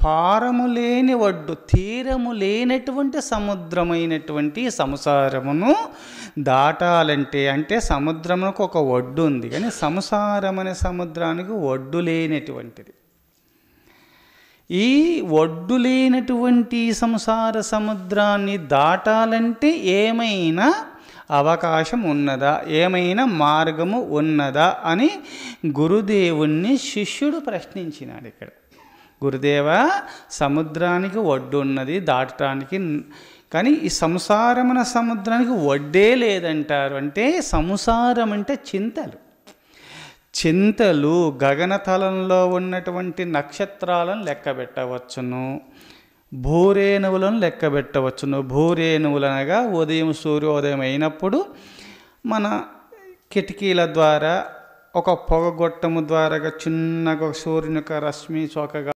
పారము లేని ఒడ్డు, తీరము లేనటువంటి సముద్రమైనటువంటి సంసారమును దాటాలంటే, అంటే సముద్రమునకు ఒక ఒడ్డు ఉంది, కానీ సంసారం అనే సముద్రానికి ఒడ్డు లేనటువంటిది. ఈ ఒడ్డు లేనటువంటి సంసార సముద్రాన్ని దాటాలంటే ఏమైనా అవకాశం ఉన్నదా, ఏమైనా మార్గము ఉన్నదా అని గురుదేవుణ్ణి శిష్యుడు ప్రశ్నించినాడు. ఇక్కడ గురుదేవ, సముద్రానికి ఒడ్డు ఉన్నది దాటడానికి, కానీ ఈ సంసారమైన సముద్రానికి ఒడ్డే లేదంటారు. అంటే సంసారం అంటే చింతలు గగనతలంలో ఉన్నటువంటి నక్షత్రాలను లెక్క పెట్టవచ్చును, భూరేణువులను లెక్క పెట్టవచ్చును. భూరేణువులనగా ఉదయం సూర్యోదయం అయినప్పుడు మన కిటికీల ద్వారా ఒక పొగగొట్టము ద్వారా చిన్నగా సూర్యుని యొక్క రశ్మి చోకగా